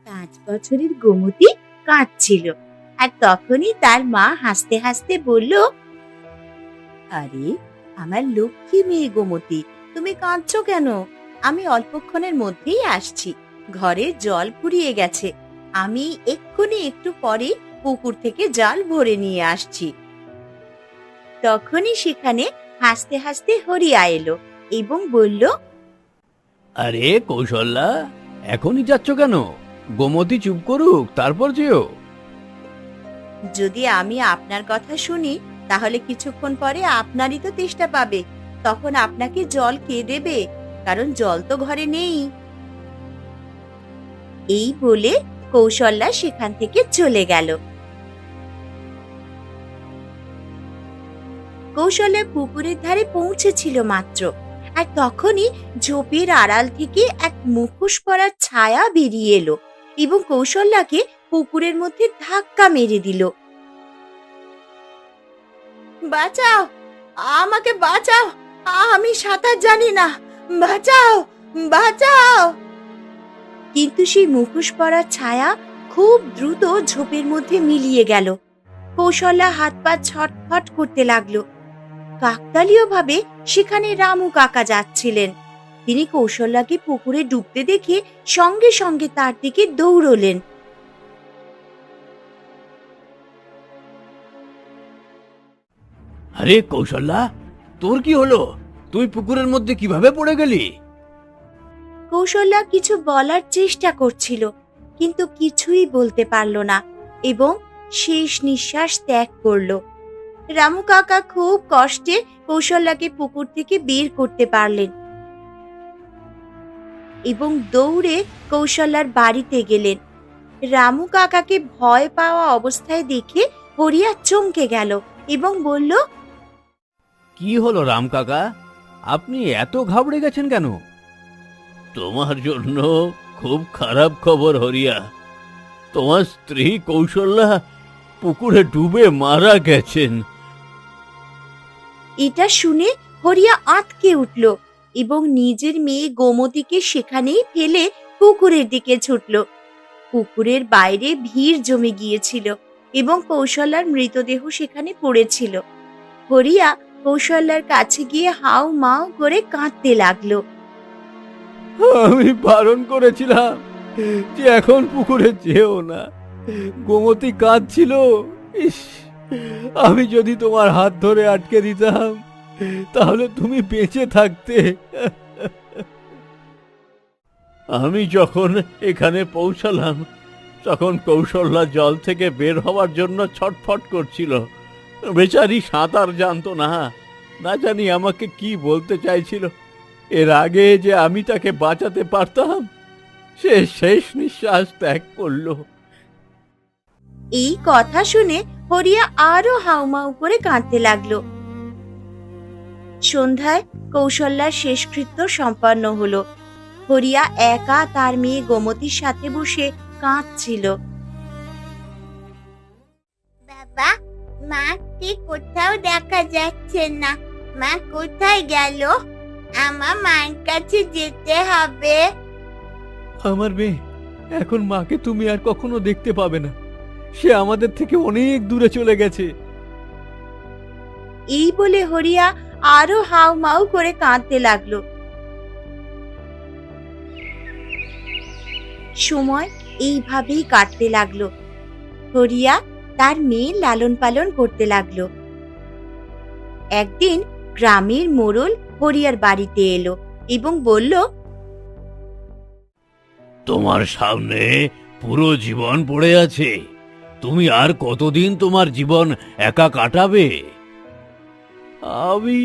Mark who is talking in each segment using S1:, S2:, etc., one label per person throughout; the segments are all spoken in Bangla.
S1: 5 বছরের গোমতী কাঁদছিল, আর তখনই তার মা হাসতে হাসতে বলল, আরে আমার লক্ষ্মী মেয়ে গোমতী, তুমি কাঁদছো কেন? আমি অল্পক্ষণের মধ্যেই আসছি। ঘরে জল ফুরিয়ে গেছে, আমি এক্ষুনি একটু পরে পুকুর থেকে জল ভরে নিয়ে আসছি। তখনই সেখানে হাসতে হাসতে হরিয়া এলো এবং বলল,
S2: আরে কৌশল্যা, এখনই যাচ্ছ কেন? গোমতী চুপ করুক, তারপর যেও।
S1: যদি আমি আপনার কথা শুনি তাহলে কিছুক্ষণ পরে আপনারই তো তেষ্টা পাবে, তখন আপনাকে জল কে দেবে? কারণ জল তো ঘরে নেই। এই বলে কৌশল্যা সেখান থেকে চলে গেল। কৌশল্যা পুকুরের ধারে পৌঁছেছিল মাত্র, আর তখনই ঝোপের আড়াল থেকে এক মুখোশ পরা ছায়া বেরিয়ে এলো এবং কৌশল্যাকে পুকুরের মধ্যে ধাক্কা মেরে দিল। বাঁচাও, আমাকে বাঁচাও, আমি সাঁতার জানি না, বাঁচাও, বাঁচাও। কিন্তু সেই মুখোশ পরা ছায়া খুব দ্রুত ঝোপের মধ্যে মিলিয়ে গেল। কৌশল্যা হাত পা ছটফট করতে লাগলো। কাকতালীয় ভাবে সেখানে রামু কাকা যাচ্ছিলেন। তিনি কৌশল্যাকে পুকুরে ডুবতে দেখে সঙ্গে সঙ্গে তার দিকে দৌড়লেন।
S2: আরে কৌশল্যা, তোর কি হলো? তুই পুকুরের মধ্যে কিভাবে পড়ে গেলি?
S1: কৌশল্যা কিছু বলার চেষ্টা করছিল, কিন্তু কিছুই বলতে পারল না এবং শেষ নিঃশ্বাস ত্যাগ করল। রামু কাকা খুব কষ্টে কৌশল্যাকে পুকুর থেকে বের করতে পারলেন এবং দৌড়ে কৌশল্যার বাড়িতে গেলেন। রামু কাকাকে ভয় পাওয়া অবস্থায় দেখে হরিয়া চমকে গেল এবং বলল,
S2: কি হলো রাম কাকা, আপনি এত ঘাবড়ে গেছেন কেন? তোমার জন্য খুব খারাপ খবর হরিয়া, তোমার স্ত্রী কৌশল্যা পুকুরে ডুবে মারা গেছেন।
S1: এটা শুনে হরিয়া আঁতকে উঠল এবং নিজের মেয়ে গোমতীকে সেখানেই ফেলে পুকুরের দিকে ছুটল। পুকুরের বাইরে ভিড় জমে গিয়েছিল এবং কৌশল্যার মৃতদেহ সেখানে পড়েছিল। হরিয়া কৌশল্যার কাছে গিয়ে হাউ মাউ করে কাঁদতে লাগলো।
S2: আমি বারণ করেছিলাম যে এখন পুকুরে যেও না, গোমতী কাঁদছিল। ইস, আমি যদি তোমার হাত ধরে আটকে দিতাম তাহলে তুমি বেঁচে থাকতে। আমি যখন এখানে পৌঁছালাম তখন কৌশল্যা জল থেকে বের হওয়ার জন্য ছটফট করছিল। বেচারি সাঁতার জানতো না, না জানি আমাকে কি বলতে চাইছিল। এর আগে যে আমি তাকে বাঁচাতে পারতাম, সে শেষ নিঃশ্বাস ত্যাগ করলো।
S1: এই কথা শুনে হরিয়া আরো হাউমাউ করে কাঁদতে লাগলো। সন্ধ্যায় কৌশল্যার শেষকৃত্য সম্পন্ন হলো। হরিয়া একা তার মেয়ে গোমতীর সাথে বসে কাঁদছিল। বাবা, মাকে কোথাও দেখা যাচ্ছে না, মা কোথায় গেল? আমার মায়ের কাছে যেতে হবে।
S2: আমার মেয়ে, এখন মাকে তুমি আর কখনো দেখতে পাবে না, সে আমাদের থেকে অনেক দূরে চলে গেছে।
S1: এই বলে হরিয়া আরো হাউমাউ করে কাঁদতে লাগলো। সময় এইভাবেই কাটতে লাগলো। হরিয়া তার মেয়ে লালন পালন করতে লাগলো। একদিন গ্রামের মোড়ল হরিয়ার বাড়িতে এলো এবং বলল,
S2: তোমার সামনে পুরো জীবন পড়ে আছে, তুমি আর কতদিন তোমার জীবন একা কাটাবে? আমি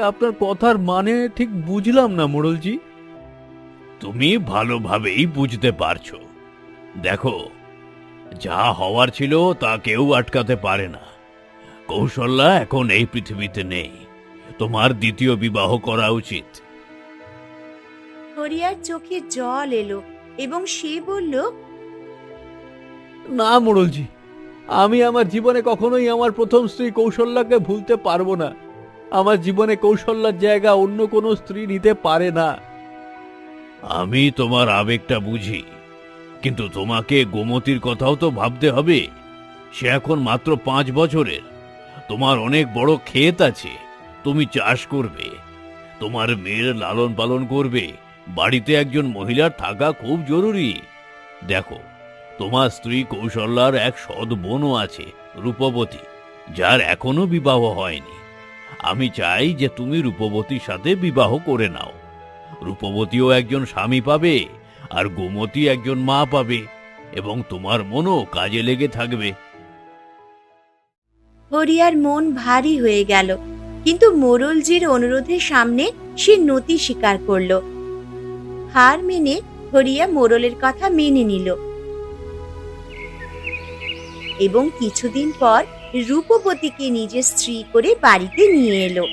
S2: আপনার কথার মানে ঠিক বুঝলাম না মোড়লজি। তুমি ভালোভাবেই বুঝতে পারছো। দেখো, যা হওয়ার ছিল তা কেউ আটকাতে পারে না। কৌশল্যা এখন এই পৃথিবীতে নেই, তোমার দ্বিতীয় বিবাহ করা উচিত।
S1: হরিয়ার চোখে জল এলো এবং সে বলল,
S2: না মোড়লজি, আমি আমার জীবনে কখনোই আমার প্রথম স্ত্রী কৌশল্যাকে ভুলতে পারবো না। আমার জীবনে কৌশল্যার জায়গা অন্য কোনো স্ত্রী নিতে পারে না। আমি তোমার আবেগটা বুঝি, কিন্তু তোমাকে গোমতীর কথাও তো ভাবতে হবে। সে এখন মাত্র 5 বছরের। তোমার অনেক বড় ক্ষেত আছে, তুমি চাষ করবে, তোমার মেয়ের লালন পালন করবে। বাড়িতে একজন মহিলার থাকা খুব জরুরি। দেখো, তোমার স্ত্রী কৌশল্যার এক সৎ বোনও আছে, রূপবতী, যার এখনো বিবাহ হয়নি। আমি চাই যে তুমি রূপবতীর সাথে বিবাহ করে নাও। রূপবতীও একজন স্বামী পাবে, আর গোমতী একজন মা পাবে, এবং তোমার মনও কাজে লেগে থাকবে।
S1: হরিয়ার মন ভারী হয়ে গেল, কিন্তু মোড়লজির অনুরোধের সামনে সে নতি স্বীকার করল। হার মেনে হরিয়া মোড়লের কথা মেনে নিল এবং কিছুদিন পর রূপবতীকে নিজের স্ত্রী করে বাড়িতে নিয়ে এলো।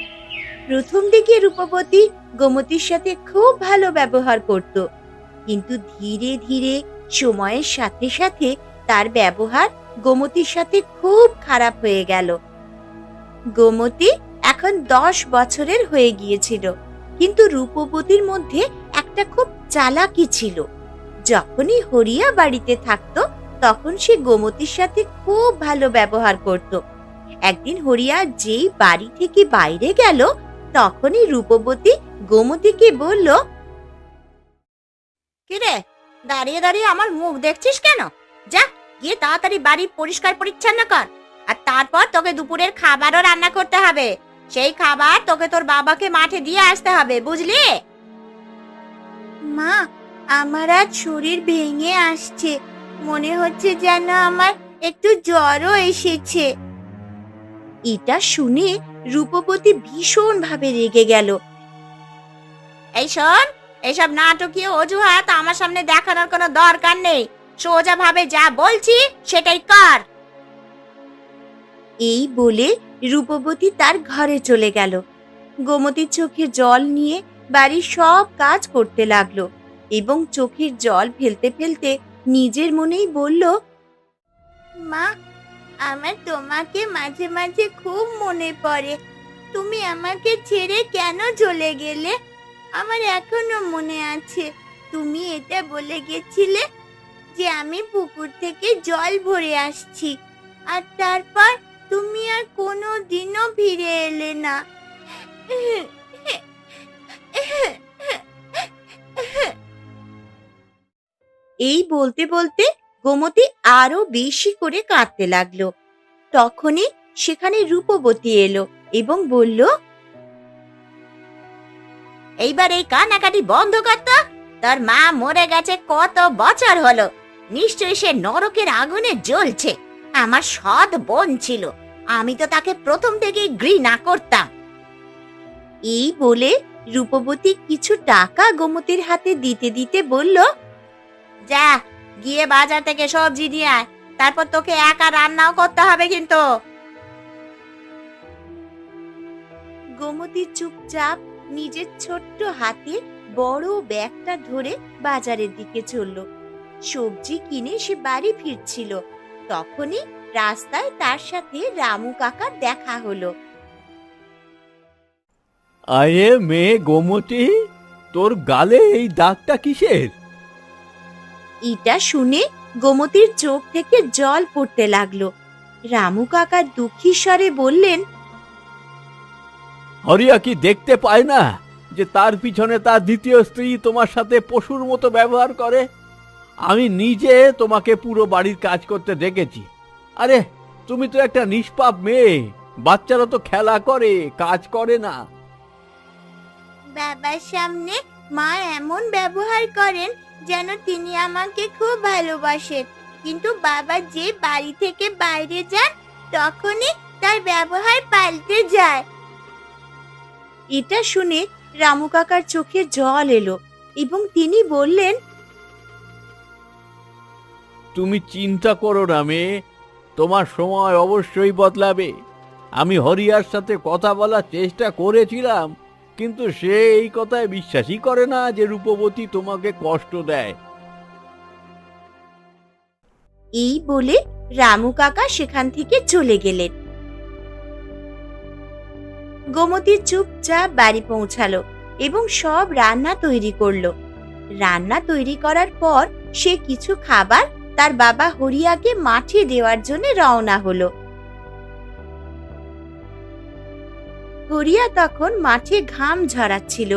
S1: প্রথম দিকে রূপবতী গোমতীর সাথে খুব ভালো ব্যবহার করত, কিন্তু ধীরে ধীরে সময়ের সাথে সাথে তার ব্যবহার গোমতীর সাথে খুব খারাপ হয়ে গেল। গোমতী এখন 10 বছরের হয়ে গিয়েছিল, কিন্তু রূপবতীর মধ্যে একটা খুব চালাকি ছিল। যখনই হরিয়া বাড়িতে থাকতো তখন সে গোমতীর সাথে খুব ভালো ব্যবহার করত। একদিন হরিয়া যেই বাড়ি থেকে বাইরে গেল, তখনই রূপবতী গোমতীকে বলল, কিরে, দাঁড়িয়ে দাঁড়িয়ে আমার মুখ দেখছিস কেন? যা, গিয়ে তাড়াতাড়ি বাড়ি পরিষ্কার পরিচ্ছন্ন কর, আর তারপর তোকে দুপুরের খাবারও রান্না করতে হবে। সেই খাবার তোকে তোর বাবাকে মাঠে দিয়ে আসতে হবে, বুঝলি? মা, আমার আজ শরীর ভেঙে আসছে, মনে হচ্ছে যেন আমার একটু জ্বরও এসেছে। এটা শুনে রূপবতী ভীষণ ভাবে রেগে গেল। এই শোন, এইসব নাটকীয় অজুহাত আমার সামনে দেখানোর কোনো দরকার নেই। সোজা ভাবে যা বলছি সেটাই কর। এই বলে রূপবতী তার ঘরে চলে গেল। গোমতীর চোখে জল নিয়ে বাড়ির সব কাজ করতে লাগলো এবং চোখের জল ফেলতে ফেলতে নিজের মনেই বলল, মা, আমার তোমাকে মাঝে মাঝে খুব মনে পড়ে। তুমি আমাকে ছেড়ে কেন চলে গেলে? আমার এখনো মনে আছে, তুমি এটা বলে গেছিলে যে আমি পুকুর থেকে জল ভরে আসছি, আর তারপর তুমি আর কোনো দিনও ফিরে এলে না। এই বলতে বলতে গোমতী আরো বেশি করে কাঁদতে লাগলো। তখনই সেখানে রূপবতী এলো এবং বলল, এইবার এই কান্নাকাটি বন্ধ কর তো। তোর মা মরে গেছে কত বছর হলো, নিশ্চয়ই সে নরকের আগুনে জ্বলছে। আমার সৎ বোন ছিল, আমি তো তাকে প্রথম থেকেই ঘৃণা করতাম। এই বলে রূপবতী কিছু টাকা গোমতীর হাতে দিতে দিতে বলল, যা, গিয়ে বাজার থেকে সবজি নিয়ে আয়, তারপর তোকে একা রান্নাও করতে হবে কিন্তু। গোমতী চুপচাপ নিজের ছোট্ট হাতে বড় ব্যাগটা ধরে বাজারের দিকে চলল। সবজি কিনে সে বাড়ি ফিরছিল, তখনই রাস্তায় তার সাথে রামু কাকার দেখা হলো।
S2: আয়ে মেয়ে গোমতী, তোর গালে এই দাগটা কিসের?
S1: এটা শুনে গোমতীর চোখ থেকে জল পড়তে লাগলো। রামু কাকা দুঃখী স্বরে বললেন,
S2: হরিয়া কি দেখতে পায় না যে তার পিছনে তার দ্বিতীয় স্ত্রী তোমার সাথে পশুর মতো ব্যবহার করে? আমি নিজে তোমাকে পুরো বাড়ির কাজ করতে দেখেছি। আরে, তুমি তো একটা নিষ্পাপ মেয়ে, বাচ্চারা তো খেলা করে, কাজ করে না।
S1: বাবার সামনে মা এমন ব্যবহার করেন যেন তিনি আমাকে খুব ভালোবাসেন, কিন্তু বাবা যে বাড়ি থেকে বাইরে যান তখনই তার ব্যবহার পাল্টে যায়। এটা শুনে রামু কাকার চোখে জল এলো এবং তিনি বললেন,
S2: তুমি চিন্তা করো না মেয়ে, তোমার সময় অবশ্যই বদলাবে। আমি হরিয়ার সাথে কথা বলার চেষ্টা করেছিলাম, কিন্তু সে এই কথায় বিশ্বাসই করে না যে রূপবতী তোমাকে কষ্ট দেয়।
S1: এই বলে রামু কাকা সেখান থেকে চলে গেলেন। গোমতী চুপচাপ বাড়ি পৌঁছালো এবং সব রান্না তৈরি করলো। রান্না তৈরি করার পর সে কিছু খাবার তার বাবা হরিয়াকে মাঠে দেওয়ার জন্য রওনা হলো। হরিয়া তখন মাঠে ঘাম ঝরাচ্ছিল।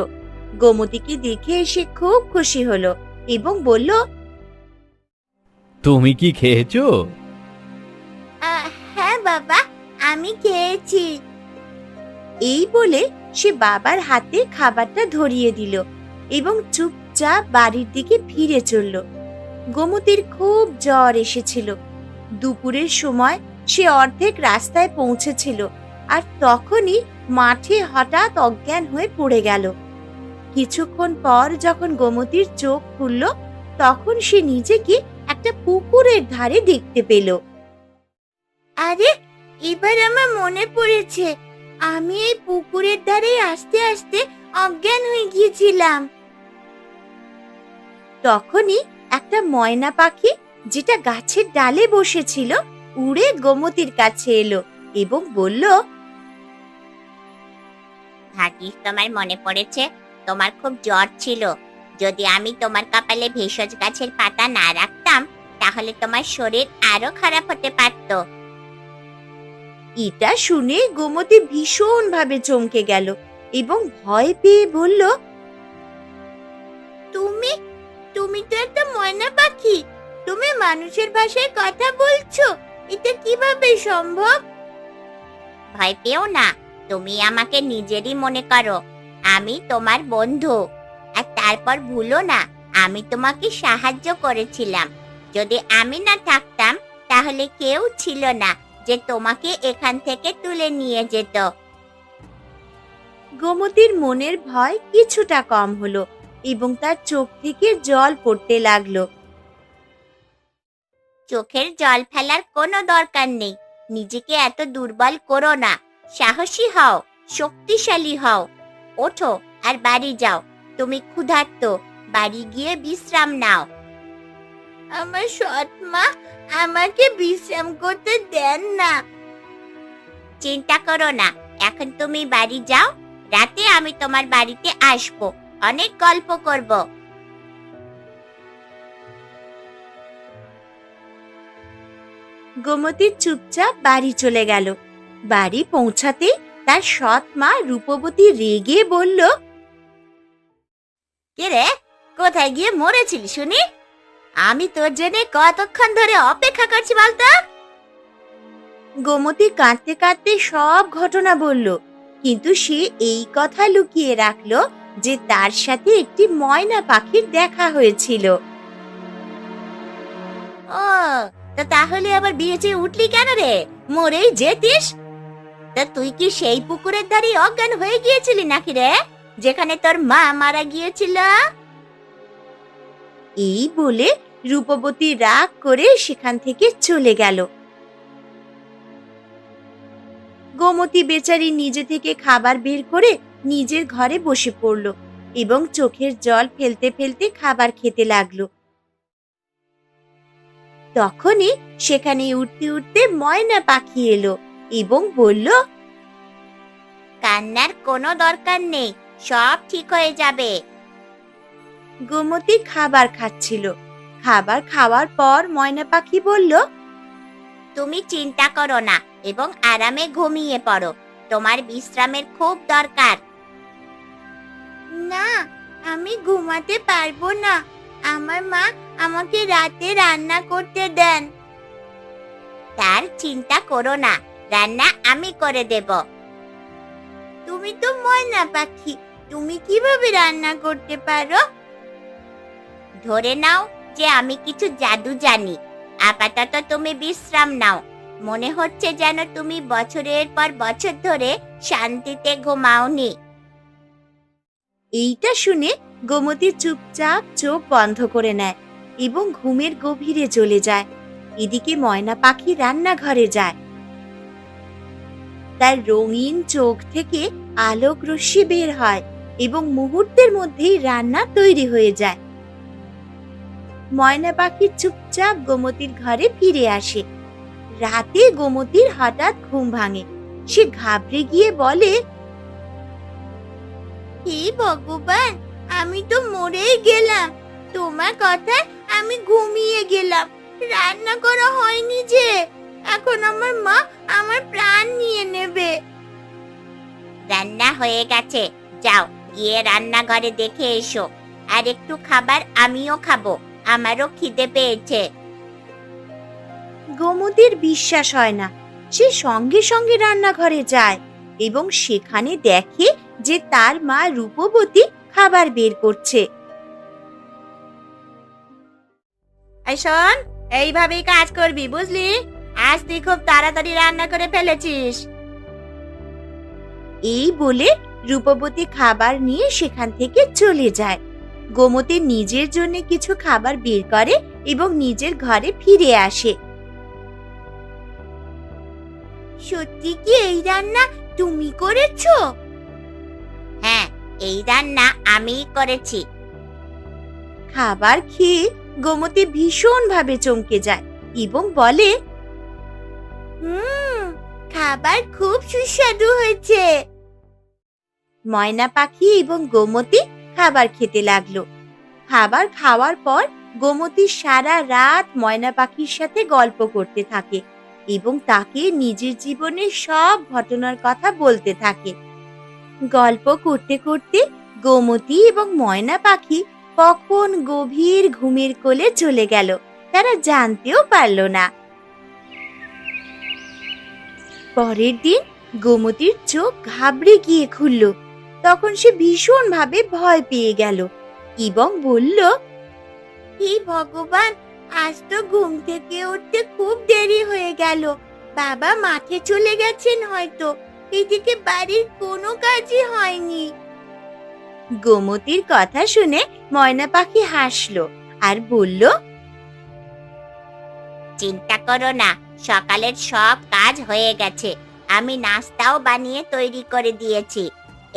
S1: গোমতীকে দেখে সে খুব খুশি হলো এবং বলল,
S2: তুমি কি খেয়েছো?
S1: হ্যাঁ বাবা, আমি খেয়েছি। এই বলে সে বাবার হাতে খাবারটা ধরিয়ে দিল এবং চুপচাপ বাড়ির দিকে ফিরে চলল। গোমতীর খুব জ্বর এসেছিল। দুপুরের সময় সে অর্ধেক রাস্তায় পৌঁছেছিল আর তখনই মাঠে হঠাৎ অজ্ঞান হয়ে পড়ে গেল। কিছুক্ষণ পর যখন গোমতীর চোখ খুলল তখন সে নিজেকে একটা পুকুরের ধারে দেখতে পেল। আরে, এবার আমার মনে পড়েছে, আমি এই পুকুরের ধারে আস্তে আস্তে অজ্ঞান হয়ে গিয়েছিলাম। তখনই একটা ময়না পাখি, যেটা গাছের ডালে বসেছিল, উড়ে গোমতীর কাছে এলো এবং বলল,
S3: ভাগ্যিস তোমার মনে পড়েছে, তোমার খুব জ্বর ছিল। যদি আমি তোমার কপালে ভেষজ গাছের পাতা না রাখতাম তাহলে তোমার শরীর আরো খারাপ হতে পারত।
S1: এটা শুনে গোমতী ভীষণ ভাবে চমকে গেল এবং ভয় পেয়ে বলল, তুমি তুমি তো একটা ময়না পাখি, তুমি মানুষের ভাষায় কথা বলছো, এটা কিভাবে সম্ভব?
S3: ভয় পেও না, তুমি আমাকে নিজেরই মনে করো। আমি তোমার বন্ধু। আর তারপর ভুলো না, আমি তোমাকে সাহায্য করেছিলাম। যদি আমি না থাকতাম তাহলে কেউ ছিল না যে তোমাকে এখান থেকে তুলে নিয়ে যেত।
S1: গোমতীর মনের ভয় কিছুটা কম হলো এবং তার চোখ থেকে জল পড়তে লাগলো।
S3: চোখের জল ফেলার কোনো দরকার নেই। নিজেকে এত দুর্বল করো না, সাহসী হও, শক্তিশালী হও। ওঠো আর বাড়ি যাও। তুমি ক্ষুধার্ত, বাড়ি গিয়ে বিশ্রাম নাও।
S1: আমার সৎ মা আমাকে বিশ্রাম করতে দেন না।
S3: চিন্তা করো না, এখন তুমি বাড়ি যাও। রাতে আমি তোমার বাড়িতে আসবো, অনেক গল্প করব।
S1: গোমতী চুপচাপ বাড়ি চলে গেল। বাড়ি পৌঁছাতে তার সৎ মা রূপবতী রেগে বলল,
S3: কে রে, কোথায় গিয়ে মরেছিলি শুনি? আমি তোর জন্য কতক্ষণ ধরে অপেক্ষা করছি বলতো।
S1: গোমতী কাঁদতে কাঁদতে সব ঘটনা বলল, কিন্তু সে এই কথা লুকিয়ে রাখলো যে তার সাথে একটি ময়না পাখির দেখা হয়েছিল।
S3: ও, তা তাহলে আবার বিয়ে চেয়ে উঠলি কেন রে? মরেই যেতিস। তা তুই কি সেই পুকুরের ধারে অজ্ঞান হয়ে গিয়েছিলি নাকি রে, যেখানে তোর মা মারা গিয়েছিল?
S1: এই বলে রূপবতী রাগ করে সেখান থেকে চলে গেল। গোমতী বেচারি নিজে থেকে খাবার বের করে নিজের ঘরে বসে পড়ল এবং চোখের জল ফেলতে ফেলতে খাবার খেতে লাগলো। তখনই সেখানে উঠতে উঠতে ময়না পাখি এলো এবং বলল,
S3: কান্নার কোনো দরকার নেই, সব ঠিক হয়ে যাবে।
S1: গোমতী খাবার খাচ্ছিল। খাবার খাওয়ার পর ময়না পাখি বলল,
S3: তুমি চিন্তা করো না এবং আরামে ঘুমিয়ে পড়ো। তোমার বিশ্রামের খুব দরকার।
S1: না, আমি ঘুমাতে পারবো না। আমার মা আমাকে রাতে রান্না করতে দেন।
S3: তার চিন্তা করো না, রান্না আমি করে দেব।
S1: তুমি তো ময়না পাখি, তুমি কিভাবে রান্না করতে পারো?
S3: ধরে নাও যে আমি কিছু জাদু জানি। আপাতত তুমি বিশ্রাম নাও। মনে হচ্ছে যেন তুমি বছরের পর বছর ধরে শান্তিতে ঘুমাওনি।
S1: এইটা শুনে গোমতী চুপচাপ চোখ বন্ধ করে নেয় এবং ঘুমের গভীরে চলে যায়। এদিকে ময়না পাখি রান্নাঘরে যায়। তার রঙিন চোখ থেকে আলোক রশ্মি বের হয় এবং মুহূর্তের মধ্যেই রান্না তৈরি হয়ে যায়। ময়না পাখি চুপচাপ গোমতীর ঘরে ফিরে আসে। রাতে গোমতীর হঠাৎ ঘুম ভাঙে। সে ঘাবড়ে গিয়ে বলে, হে ভগবান, আমি তো মরেই গেলাম। তোমার কথায় আমি ঘুমিয়ে গেলাম, রান্না করা হয়নি যে। এখন আমার মা আমার প্রাণ নিয়ে নেবে।
S3: রান্না হয়ে গেছে, যাও গিয়ে রান্নাঘরে দেখে এসো। আর একটু খাবার আমিও খাবো, আমারও খিদে পেয়েছে।
S1: গোমতীর বিশ্বাস হয় না। সে সঙ্গে সঙ্গে রান্নাঘরে যায় এবং সেখানে দেখে যে তার মা রূপবতী খাবার বের করছে। এই শোন, এইভাবেই কাজ করবি, বুঝলি? আজ তুই খুব তাড়াতাড়ি রান্না করে ফেলেছিস। এই বলে রূপবতী খাবার নিয়ে সেখান থেকে চলে যায়। গোমতী নিজের জন্য কিছু খাবার বের করে এবং নিজের ঘরে ফিরে আসে। সত্যি কি এই রান্না তুমি করেছো?
S3: হ্যাঁ, এই রান্না আমিই করেছি।
S1: খাবার খেয়ে গোমতী ভীষণ ভাবে চমকে যায় এবং বলে, খাবার খুব সুস্বাদু হয়েছে। ময়না পাখি এবং গোমতী খাবার খেতে লাগলো। খাবার খাওয়ার পর গোমতী সারা রাত ময়না পাখির সাথে গল্প করতে থাকে এবং তাকে নিজের জীবনের সব ঘটনার কথা বলতে থাকে। গল্প করতে করতে গোমতী এবং ময়না পাখি কখন গভীর ঘুমের কোলে চলে গেল তারা জানতেও পারল না। পরের দিন গোমতীর চোখ ঘাবড়ে গিয়ে খুলল। তখন সে ভীষণ ভাবে ভয় পেয়ে গেল এবং বলল, হে ভগবান, আজ তো ঘুম থেকে উঠতে খুব দেরি হয়ে গেল। বাবা মাঠে চলে গেছেন হয়তো, এদিকে বাড়ির কোনো কাজই হয়নি। গোমতীর কথা শুনে ময়না পাখি হাসলো আর বলল,
S3: চিন্তা করো না, সকালের সব কাজ হয়ে গেছে। আমি নাস্তাও বানিয়ে তৈরি করে দিয়েছি।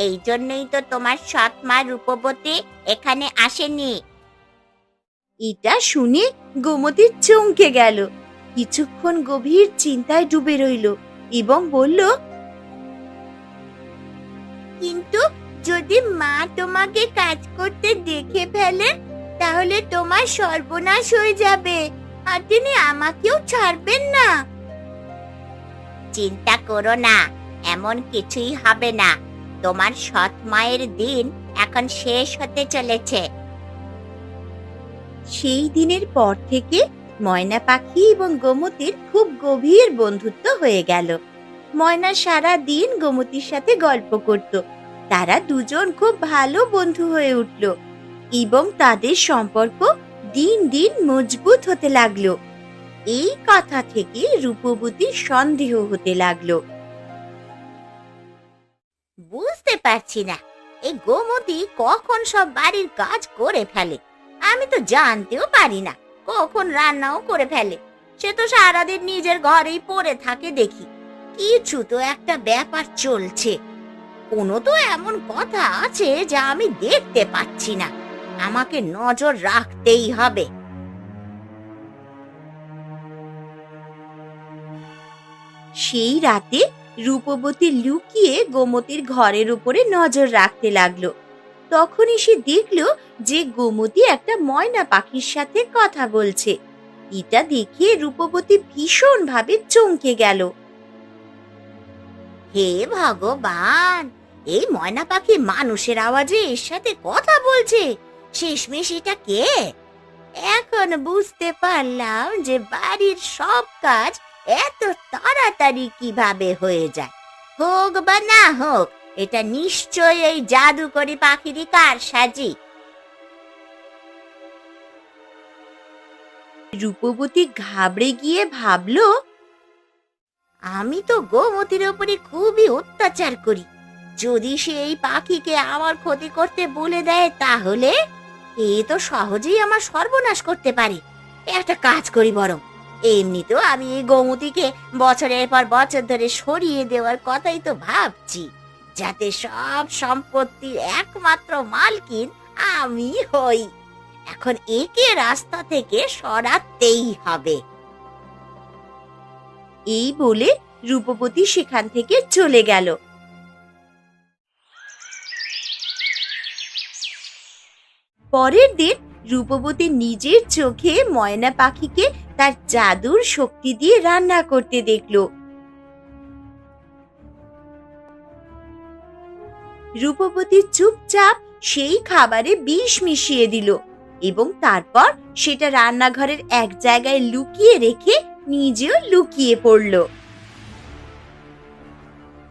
S3: এই জন্যই তো তোমার সৎ মা রূপবতী এখানে আসেনি।
S1: এটা শুনে গোমতী চমকে গেল। কিছুক্ষণ গভীর চিন্তায় ডুবে রইল এবং বলল, কিন্তু যদি মা তোমাকে কাজ করতে দেখে ফেলে তাহলে তোমার সর্বনাশ হয়ে যাবে আর তিনি আমাকেও ছাড়বেন না।
S3: চিন্তা করো না, এমন কিছুই হবে না। তোমার সৎ মায়ের দিন এখন শেষ হতে চলেছে।
S1: সেই দিনের পর থেকে ময়না পাখি এবং গোমতীর খুব গভীর বন্ধুত্ব হয়ে গেল। ময়না সারা দিন গোমতীর সাথে গল্প করত। তারা দুজন খুব ভালো বন্ধু হয়ে উঠল এবং তাদের সম্পর্ক দিন দিন মজবুত হতে লাগলো। এই কথা থেকে রূপবতীর সন্দেহ হতে লাগলো।
S3: বুঝতে পারছি না, এই গোমতী কখন সব বাড়ির কাজ করে ফেলে। আমি তো জানতেও পারি না কখন রান্নাও করে ফেলে। সে তো সারাদিন নিজের ঘরেই পড়ে থাকে দেখি। কিছু তো একটা ব্যাপার চলছে। কোনো তো এমন কথা আছে যা আমি দেখতে পাচ্ছি না। আমাকে নজর রাখতেই হবে।
S1: সেই রাতে রূপবতী লুকিয়ে গোমতীর ঘরের উপরে নজর রাখতে লাগলো। তখনই সে দেখলো যে গোমতী একটা ময়না পাখির সাথে কথা বলছে। এটা দেখে রূপবতী ভীষণ ভাবে চমকে গেল।
S3: হে ভগবান, এই ময়না পাখি মানুষের আওয়াজে এর সাথে কথা বলছে। শেষমেশ এটা কে?
S1: এখন বুঝতে পারলাম যে বাড়ির সব কাজ এত তাড়াতাড়ি কিভাবে হয়ে যায়।
S3: হোক বা না হোক, এটা নিশ্চয়ই এই জাদুকরি পাখিরই কারসাজি।
S1: রূপবতী ঘাবড়ে গিয়ে ভাবলো,
S3: আমি তো গোমতীর উপরে খুবই অত্যাচার করি। যদি সে এই পাখিকে আমার ক্ষতি করতে বলে দেয় তাহলে এ তো সহজেই আমার সর্বনাশ করতে পারে। একটা কাজ করি বরং, এমনিতেও আমি এই গোমতীকে বছরের পর বছর ধরে সরিয়ে দেওয়ার কথাই তো ভাবছি, যাতে সব সম্পত্তির একমাত্র মালকিন আমি হই। এখন একে রাস্তা থেকে সরাতেই হবে।
S1: এই বলে রূপবতী সেখান থেকে চলে গেল। পরের দিন রূপবতী নিজের চোখে ময়না পাখিকে তার জাদুর শক্তি দিয়ে রান্না করতে দেখলো। রূপবতী চুপচাপ সেই খাবারে বিষ মিশিয়ে দিল এবং তারপর সেটা রান্নাঘরের এক জায়গায় লুকিয়ে রেখে নিজেও লুকিয়ে পড়ল।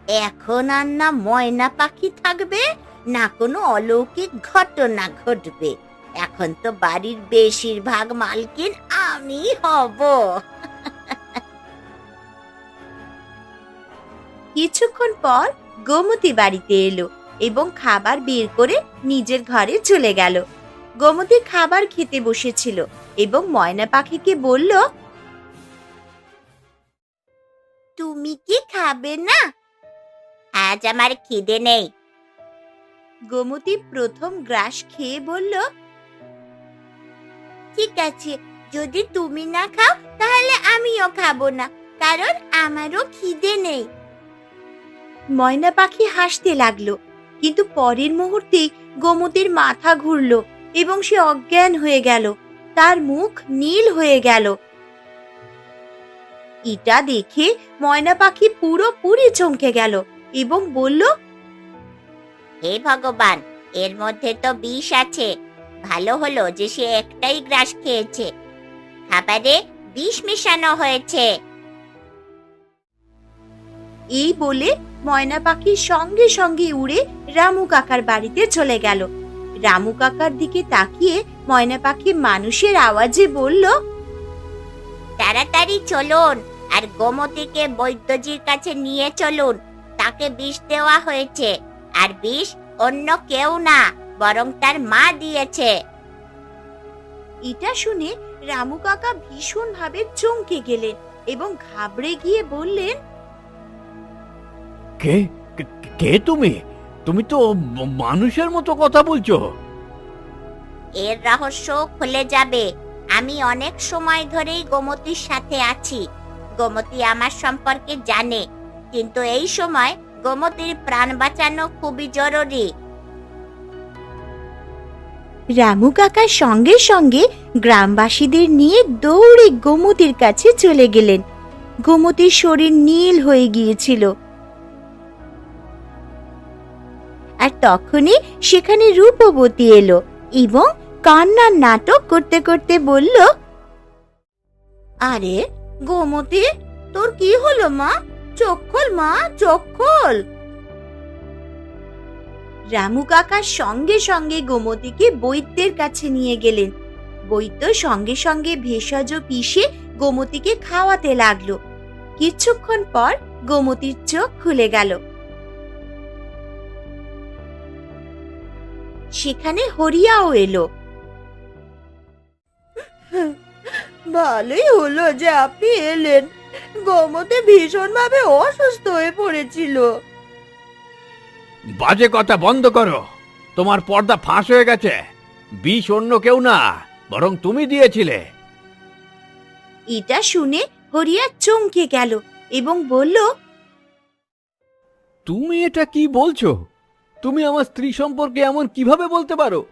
S3: এখন আর না ময়না পাখি থাকবে, না কোনো অলৌকিক ঘটনা ঘটবে। এখন তো বাড়ির বেশিরভাগ মালকিন আমি হব।
S1: কিছুক্ষণ পর গোমতী বাড়িতে এলো এবং খাবার বের করে নিজের ঘরে চলে গেল। গোমতী খাবার খেতে বসেছিল এবং ময়না পাখিকে বলল,
S3: তুমি কি খাবে না? আজ আমার খিদে নেই।
S1: গোমতী প্রথম গ্রাস খেয়ে বলল,
S3: ঠিক আছে, যদি তুমি না খাও তাহলে আমিও খাবো না, কারণ আমারও খিদে নেই।
S1: ময়না পাখি হাসতে লাগলো, কিন্তু পরের মুহূর্তেই গোমতীর মাথা ঘুরল এবং সে অজ্ঞান হয়ে গেল। তার মুখ নীল হয়ে গেল। এটা দেখে ময়না পাখি পুরোপুরি চমকে গেল এবং বলল,
S3: হে ভগবান, এর মধ্যে তো বিষ আছে। ভালো হলো যে সে একটাই গ্রাস খেয়েছে। খাবারে বিষ মেশানো হয়েছে।
S1: এই বলে ময়না পাখি সঙ্গে সঙ্গে উড়ে রামু কাকার বাড়িতে চলে গেল। রামু কাকার দিকে তাকিয়ে ময়না পাখি মানুষের আওয়াজে বলল,
S3: তাড়াতাড়ি চলুন আর গোমতীকে বৈদ্যজির কাছে নিয়ে চলুন। তাকে বিষ দেওয়া হয়েছে, আর বিষ অন্য কেউ না, বরং তার মা দিয়েছে।
S1: এটা শুনে রামু কাকা ভীষণ ভাবে চমকে গেলেন এবং ঘাবড়ে গিয়ে বললেন,
S2: কে কে- কে তুমি? তুমি তো মানুষের মতো কথা বলছো।
S3: এর রহস্য খুলে যাবে। আমি অনেক সময় ধরেই গোমতীর সাথে আছি। গোমতী আমার সম্পর্কে জানে, কিন্তু এই সময় গোমতীর প্রাণ বাঁচানো খুবই জরুরি।
S1: রামু কাকা সঙ্গে সঙ্গে গ্রামবাসীদের নিয়ে দৌড়ে গোমতীর কাছে চলে গেলেন। গোমতীর শরীর নীল হয়ে গিয়েছিল, আর তখনই সেখানে রূপবতী এলো এবং কান্নার নাটক করতে করতে বলল, আরে গোমতী, তোর কি হলো মা? চোখ খোল মা, চোখ খোল। রামু কাকা সঙ্গে সঙ্গে গোমতীকে বৈদ্যের কাছে নিয়ে গেলেন। বৈদ্য সঙ্গে সঙ্গে ভেষজ পিষে গোমতীকে খাওয়াতে লাগলো। কিছুক্ষণ পর গোমতীর চোখ খুলে গেল। সেখানে হরিয়াও এলো। ভালোই হলো যে আপনি এলেন। গোমতী ভীষণভাবে অসুস্থ হয়ে পড়েছিল।
S2: বাজে কথা বন্ধ করো। তোমার পর্দা ফাঁস হয়ে গেছে। বিষ অন্য কেউ না, বরং তুমি দিয়েছিলে।
S1: এটা শুনে হরিয়া চমকে গেল এবং বলল,
S2: তুমি এটা কি বলছো? তুমি আমার স্ত্রী সম্পর্কে এমন কিভাবে বলতে পারো?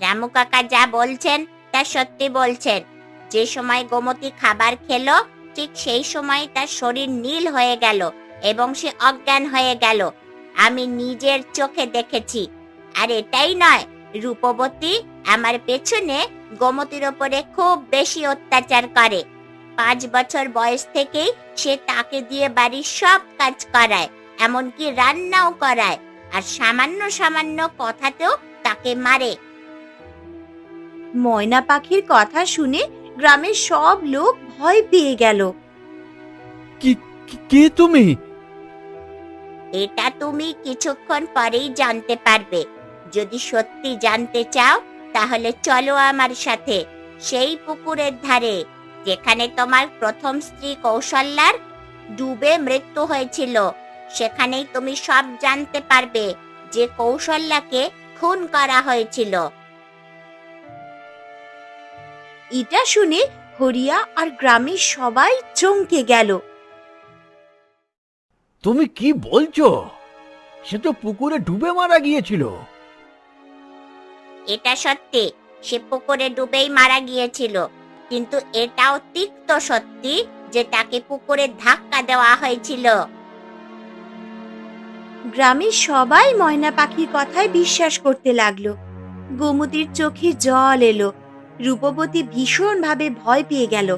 S3: রামু কাকা যা বলছেন তা সত্যি বলছেন। যে সময় গোমতী খাবার খেলো, ঠিক সেই সময় তার শরীর নীল হয়ে গেল এবং সে অজ্ঞান হয়ে গেল। আমি নিজের চোখে দেখেছি। আর এটাই নয়, রূপবতী আমার পেছনে গোমতীর ওপরে খুব বেশি অত্যাচার করে। 5 বছর বয়স থেকেই সে তাকে দিয়ে বাড়ির সব কাজ করায়, এমনকি রান্নাও করায়, আর সামান্য সামান্য কথাতেও তাকে মারে।
S1: ময়না পাখির কথা শুনে গ্রামের সব লোক ভয় পেয়ে গেল।
S2: কে তুমি?
S3: এটা তুমি কিছুক্ষণ পরেই জানতে পারবে। যদি সত্যি জানতে চাও তাহলে চলো আমার সাথে সেই পুকুরের ধারে, যেখানে তোমার প্রথম স্ত্রী কৌশল্যার ডুবে মৃত্যু হয়েছিল। সেখানেই তুমি সব জানতে পারবে যে কৌশল্যাকে খুন করা হয়েছিল।
S1: এটা শুনে হরিয়া আর গ্রামের সবাই চমকে গেল।
S2: তুমি কি বলছো? সে তো পুকুরে ডুবে মারা গিয়েছিল।
S3: এটা সত্যি, সে পুকুরে ডুবেই মারা গিয়েছিল, কিন্তু এটাও তিক্ত সত্যি যে তাকে পুকুরে ধাক্কা দেওয়া হয়েছিল।
S1: গ্রামের সবাই ময়না পাখির কথায় বিশ্বাস করতে লাগলো। গোমতীর চোখে জল এলো। রূপবতী ভীষণভাবে ভয় পেয়ে গেল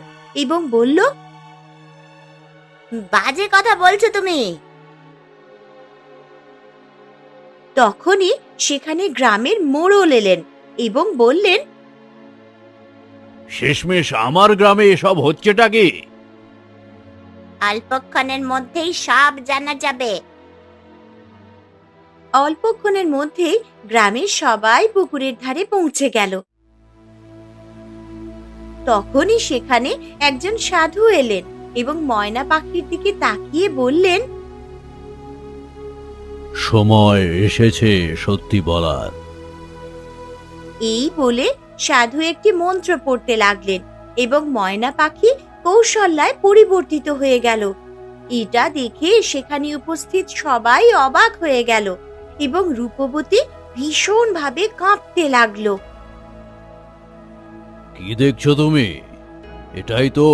S1: এবং বলল,
S3: বাজে কথা বলছো তুমি।
S1: তখনই সেখানে গ্রামের মোড়ল এলেন এবং বললেন,
S2: শেষমেশ আমার গ্রামে এসব হচ্ছেটা কি?
S3: অল্পক্ষণের মধ্যেই সব জানা যাবে।
S1: অল্পক্ষণের মধ্যেই গ্রামের সবাই পুকুরের ধারে পৌঁছে গেল। তখনই সেখানে একজন সাধু এলেন এবং ময়না পাখির দিকে তাকিয়ে বললেন,
S2: সময় এসেছে সত্যি বলার।
S1: এই বলে সাধু একটি মন্ত্র পড়তে লাগলেন এবং ময়না পাখি কৌশল্যায় পরিবর্তিত হয়ে গেল। এটা দেখে সেখানে উপস্থিত সবাই অবাক হয়ে গেল এবং রূপবতী ভীষণভাবে কাঁপতে লাগলো।
S2: কি দেখছো তুমি? এটাই তো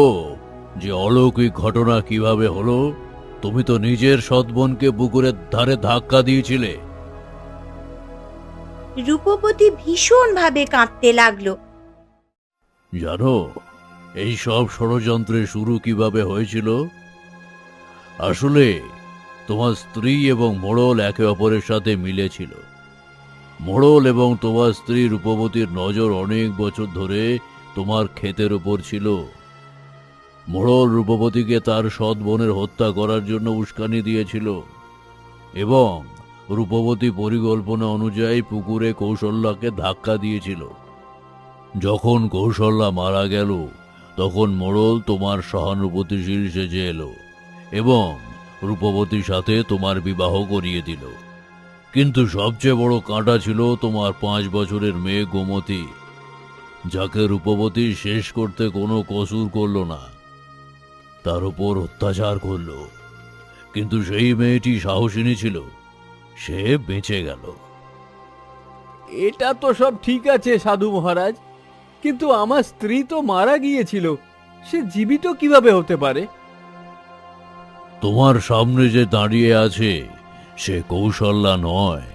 S2: যে অলৌকিক ঘটনা কিভাবে হলো? তুমি তো নিজের সৎ বোনকে পুকুরের ধারে ধাক্কা দিয়েছিলে।
S1: রূপবতী ভীষণভাবে কাঁপতে লাগলো।
S2: জানো এই সব ষড়যন্ত্রের শুরু কিভাবে হয়েছিল? আসলে তোমার স্ত্রী এবং মোড়ল একে অপরের সাথে মিলেছিল। মোড়ল এবং তোমার স্ত্রী রূপবতীর নজর অনেক বছর ধরে তোমার ক্ষেতের উপর ছিল। মোড়ল রূপবতীকে তার সৎ বোনের হত্যা করার জন্য উস্কানি দিয়েছিল এবং রূপবতী পরিকল্পনা অনুযায়ী পুকুরে কৌশল্যাকে ধাক্কা দিয়েছিল। যখন কৌশল্যা মারা গেল তখন মোড়ল তোমার সহানুভূতিশীল সেজে এলো এবং রূপবতীর সাথে তোমার বিবাহ করিয়ে দিল। কিন্তু সবচেয়ে বড় কাঁটা ছিল তোমার 5 বছরের মেয়ে গোমতী, যাকে রূপবতী শেষ করতে কোনো কসুর করল না, তার উপর অত্যাচার করল। কিন্তু সেই মেয়েটি সাহসিনী ছিল, সে বেঁচে গেল।
S4: এটা তো সব ঠিক আছে সাধু মহারাজ, কিন্তু আমার স্ত্রী তো মারা গিয়েছিল, সে জীবিত কিভাবে হতে পারে?
S2: তোমার সামনে যে দাঁড়িয়ে আছে সে কৌশল্যা নয়,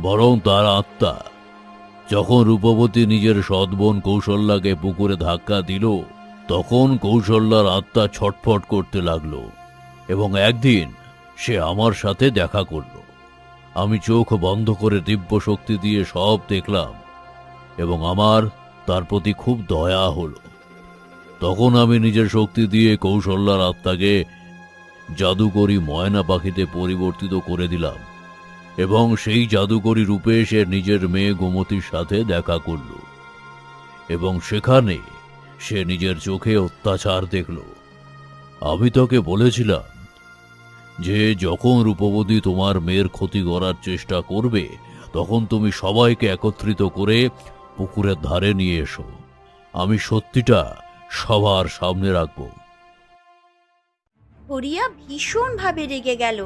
S2: বরং তার আত্মা। যখন রূপবতী নিজের সৎ বোন কৌশল্যাকে পুকুরে ধাক্কা দিল তখন কৌশল্যার আত্মা ছটফট করতে লাগলো এবং একদিন সে আমার সাথে দেখা করল। আমি চোখ বন্ধ করে দিব্য শক্তি দিয়ে সব দেখলাম এবং আমার তার প্রতি খুব দয়া হলো। তখন আমি নিজের শক্তি দিয়ে কৌশল্যার আত্মাকে জাদুকরি ময়না পাখিতে পরিবর্তিত করে দিলাম এবং সেই জাদুকরি রূপে সে নিজের মেয়ে গোমতীর সাথে দেখা করল এবং সেখানে সে নিজের চোখে অত্যাচার দেখল। আমি তোকে বলেছিলাম যে যখন রূপবতী তোমার মেয়ের ক্ষতি করার চেষ্টা করবে তখন তুমি সবাইকে একত্রিত করে পুকুরের ধারে নিয়ে এসো। আমি সত্যিটা সবার সামনে রাখবো।
S1: হরিয়া ভীষণভাবে রেগে গেল।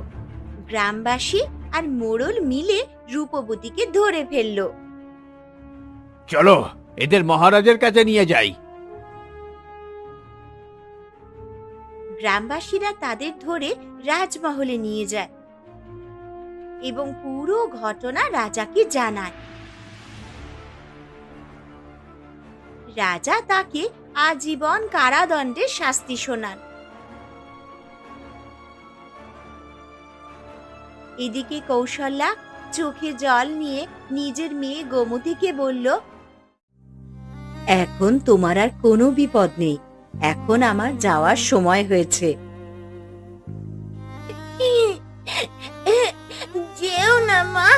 S1: গ্রামবাসী আর মোড়ল মিলে রূপবতীকে ধরে ফেলল।
S4: চলো এদের মহারাজের কাছে নিয়ে যাই।
S1: গ্রামবাসীরা তাদের ধরে রাজমহলে নিয়ে যায় এবং পুরো ঘটনা রাজাকে জানায়। রাজা তাকে আজীবন কারাদণ্ডের শাস্তি শোনান। এদিকে কৌশল্যা চোখে জল নিয়ে নিজের মেয়ে গোমতীকে বলল, এখন তোমার আর কোনো বিপদ নেই, এখন আমার যাওয়ার সময় হয়েছে।
S3: যেও না মা,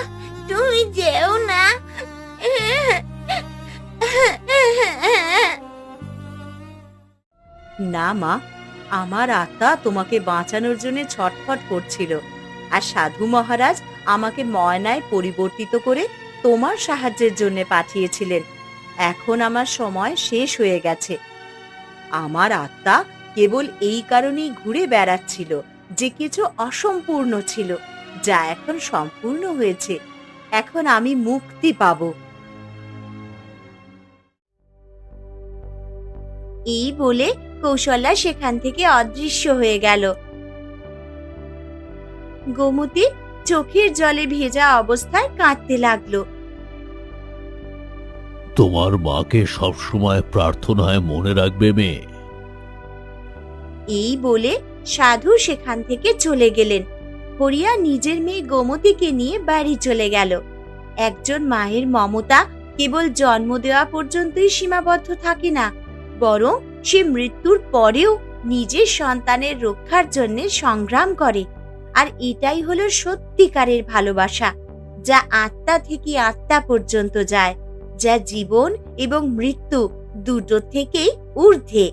S3: তুমি যেও না।
S1: না মা, আমার আত্মা তোমাকে বাঁচানোর জন্য ছটফট করছিল আর সাধু মহারাজ আমাকে ময়নায় পরিবর্তিত করে তোমার সাহায্যের জন্য পাঠিয়েছিলেন। এখন আমার সময় শেষ হয়ে গেছে। আমার আত্মা কেবল এই কারণেই ঘুরে বেড়াচ্ছিল যে কিছু অসম্পূর্ণ ছিল, যা এখন সম্পূর্ণ হয়েছে। এখন আমি মুক্তি পাব। এই বলে কৌশল্যা সেখান থেকে অদৃশ্য হয়ে গেল। গোমতী চোখের জলে ভেজা অবস্থায় কাঁদতে লাগলো।
S2: তোমার মাকে সবসময় প্রার্থনায় মনে রাখবে মেয়ে।
S1: এই বলে সাধু সেখান থেকে চলে গেলেন। হরিয়া নিজের মেয়ে গোমতীকে নিয়ে বাড়ি চলে গেল। একজন মায়ের মমতা কেবল জন্ম দেওয়া পর্যন্তই সীমাবদ্ধ থাকে না, বরং সে মৃত্যুর পরেও নিজের সন্তানের রক্ষার জন্য সংগ্রাম করে। আর এটাই হলো সত্যিকারের ভালোবাসা, যা আত্মা থেকে আত্মা পর্যন্ত যায়, যা জীবন এবং মৃত্যু দুটো থেকেই ঊর্ধ্বে।